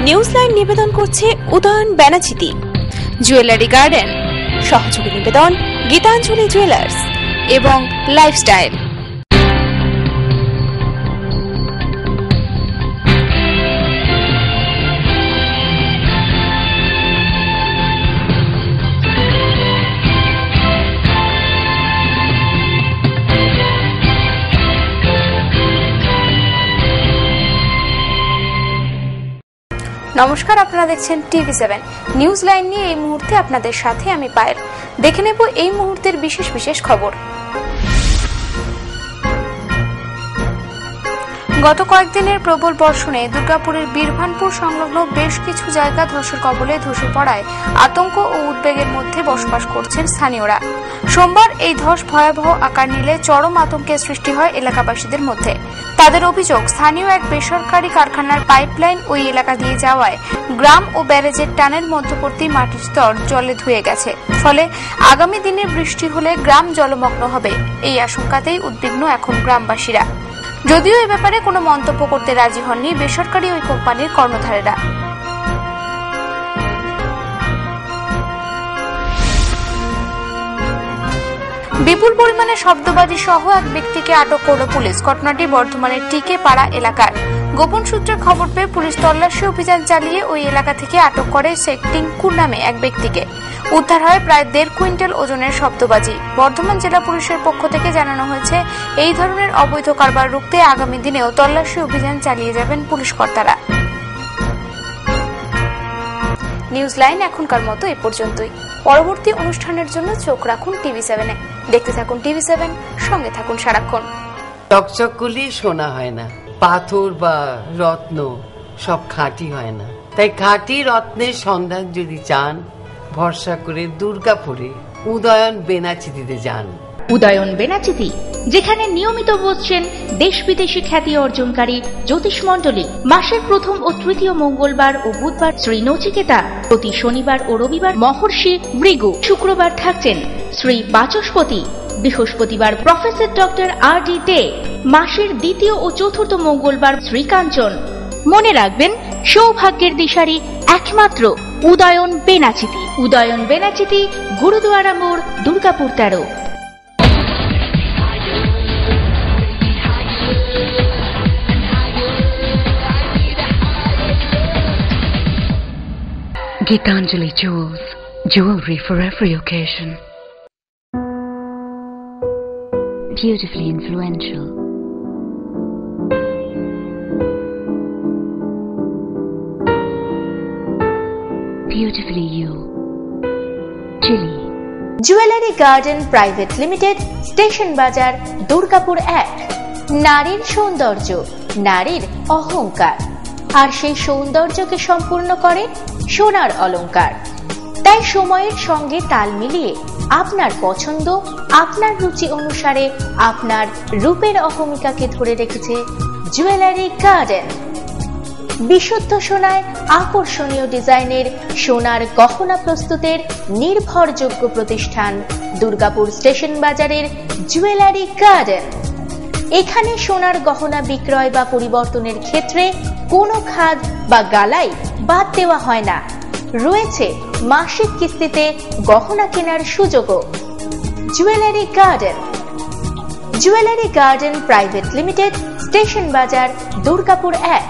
News line নিবেদন করছে Udayan Benachiti jewellery garden, সহযোগী নিবেদন গীতাঞ্জলি জুয়েলার্স এবং লাইফস্টাইল। নমস্কার, আপনারা দেখছেন TV7 নিউজ লাইন নিয়ে এই মুহূর্তে আপনাদের সাথে আমি পায়েল। দেখে নেব এই মুহূর্তের বিশেষ বিশেষ খবর। গত কয়েকদিনের প্রবল বর্ষণে দুর্গাপুরের বীরভানপুর সংলগ্ন বেশ কিছু জায়গা ধসের কবলে ধসে পড়ায় আতঙ্ক ও উদ্বেগের মধ্যে বসবাস করছেন স্থানীয়রা। সোমবার এই ধস ভয়াবহ আকার নিলে চরম আতঙ্কের সৃষ্টি হয় এলাকাবাসীদের মধ্যে। তাদের অভিযোগ, স্থানীয় এক বেসরকারি কারখানার পাইপলাইন ওই এলাকা দিয়ে যাওয়ায় গ্রাম ও ব্যারেজের টানের মধ্যবর্তী মাটির স্তর জলে ধুয়ে গেছে। ফলে আগামী দিনে বৃষ্টি হলে গ্রাম জলমগ্ন হবে, এই আশঙ্কাতেই উদ্বিগ্ন এখন গ্রামবাসীরা। যদিও এ ব্যাপারে কোনো মন্তব্য করতে রাজি হননি বেসরকারি ওই কোম্পানির কর্ণধারেরা। বিপুল পরিমাণে শব্দবাজি সহ এক ব্যক্তিকে আটক করল পুলিশ। ঘটনাটি বর্ধমানের টিকে পাড়া এলাকার। গোপন সূত্রে খবর পেয়ে পুলিশ তল্লাশি অভিযান চালিয়ে ওই এলাকা থেকে আটক করে শেখ টিঙ্কুর নামে এক ব্যক্তিকে। উদ্ধার হয় প্রায় 1.5 কুইন্টাল ওজনের শব্দবাজি। বর্ধমান জেলা পুলিশের পক্ষ থেকে জানানো হয়েছে, এই ধরনের অবৈধ কারবার রুখতে আগামী দিনেও তল্লাশি অভিযান চালিয়ে যাবেন পুলিশ কর্তারা। নিউজ লাইন এখনকার মতো এ পর্যন্তই। পরবর্তী অনুষ্ঠানের জন্য চোখ রাখুন TV7-এ। দেখতে থাকুন TV7, সঙ্গে থাকুন সারাক্ষণ। চকচকগুলি শোনা হয় না, পাথর বা রত্ন সব খাঁটি হয় না। তাই খাঁটি রত্নের সন্ধান যদি চান, ভরসা করে দুর্গাপুরে উদয়ন বেনাচিতিতে যান। উদয়ন বেনাচিতি, যেখানে নিয়মিত বসছেন দেশ বিদেশি খ্যাতি অর্জনকারী জ্যোতিষ মণ্ডলী। মাসের প্রথম ও তৃতীয় মঙ্গলবার ও বুধবার শ্রী নচিকেতা, প্রতি শনিবার ও রবিবার মহর্ষি ভৃগু, শুক্রবার থাকছেন শ্রী বাচস্পতি, বৃহস্পতিবার প্রফেসর ডক্টর RD দে, মাসের দ্বিতীয় ও চতুর্থ মঙ্গলবার শ্রীকাঞ্চন। মনে রাখবেন, সৌভাগ্যের দিশারি একমাত্র উদয়ন বেনাচিতি। উদয়ন বেনাচিতি, গুরুদুয়ারা মোড়, Durgapur 13। Gitanjali Jewels, jewelry for every occasion. Beautifully influential. Beautifully you. Chili. Jewellery garden private limited, station বাজার, দুর্গাপুর 1। নারীর সৌন্দর্য, নারীর অহংকার, আর সেই সৌন্দর্যকে সম্পূর্ণ করে সোনার অলংকার। তাই সময়ের সঙ্গে তাল মিলিয়ে আপনার পছন্দ, আপনার রুচি অনুসারে আপনার রূপের অহমিকাকে ধরে রেখেছে জুয়েলারি গার্ডেন। বিশুদ্ধ সোনায় আকর্ষণীয় ডিজাইনের সোনার গহনা প্রস্তুতের নির্ভরযোগ্য প্রতিষ্ঠান দুর্গাপুর স্টেশন বাজারের জুয়েলারি গার্ডেন। এখানে সোনার গহনা বিক্রয় বা পরিবর্তনের ক্ষেত্রে কোনো খাদ বা গালাই বাদ দেওয়া হয় না। রয়েছে মাসিক কিস্তিতে গহনা কেনার সুযোগও। Jewellery garden. Jewellery garden private limited, station বাজার, দুর্গাপুর 1।